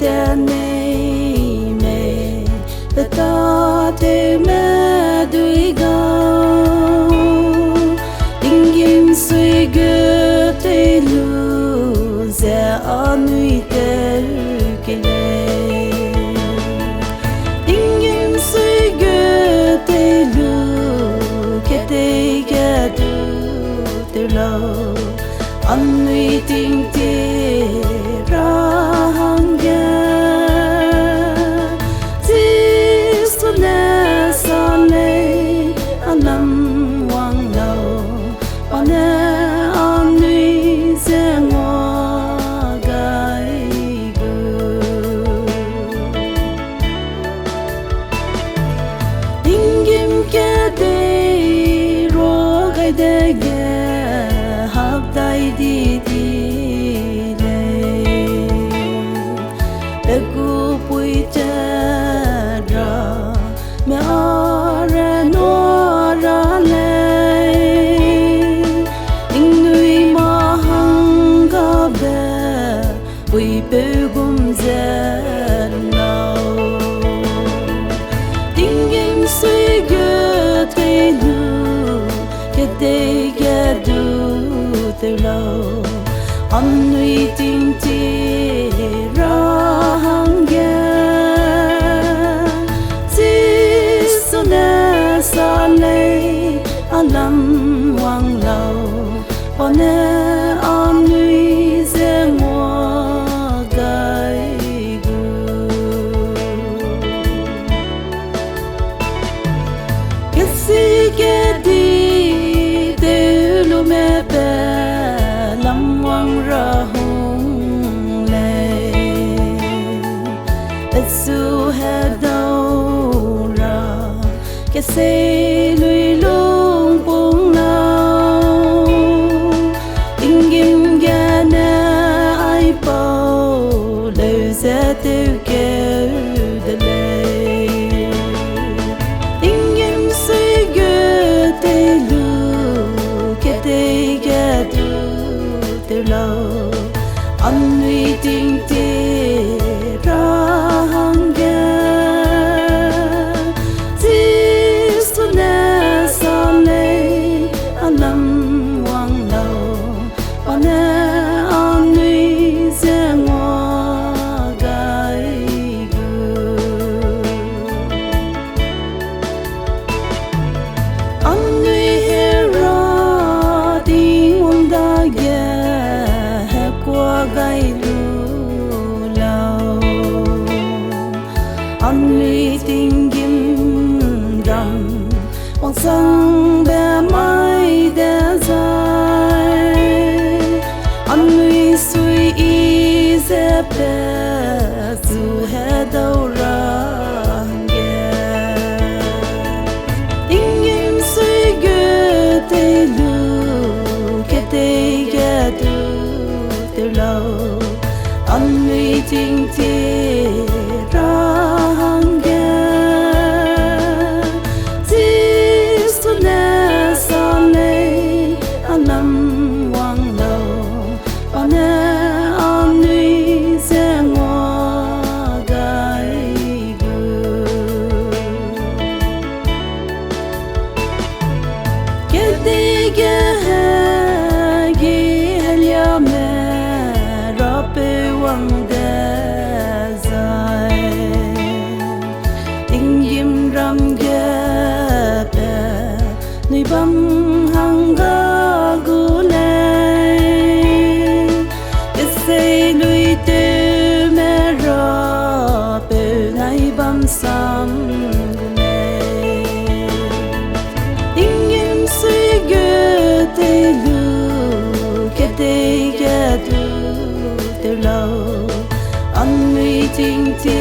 ta nay mê ta thế mê đuôi gao Tinggim Suigut te lu za anui te kele Tinggim Suigut te lu kete gadu te lo anui ting te rahangya Zisune sale alam wang lo Ane anui zengwa gai gu Tinggim kete ro gai de ge hab dai di di le Egu pui cha ra me ara no ra le We begum zen now Tinggim Suigut te lu kete gadu te lo Anui ting ti rahangya Zisune sale alam wang lau One anui zengwa me pe lam wang ra hung le su he do ra ke se lui lung pung nao Tinggim ga na ai po le za tu ke de le Tinggim Suigut te lu Te gadu te lo Anui ting te rahangya Zisune sale alam wang lo Ane anui zengwa gai gu Anui hera gai lu lao Anui tinggim ram Wang sang be mai de zai Anui sui i ze pe Zu he dau ra Tinggim Suigut te lu kete gadu te lo Anui ting te rahangya Zisune sale alam wang lo Ane anui zengwa gai gu Kete ge gi Hiasuangle wang de zai Tinggim ram ge pe Nui bam hang ga gu le Ese lui te me ra pe Nai bam sam gu le Tinggim Suigut te lu kete gadu te lo Anui ting te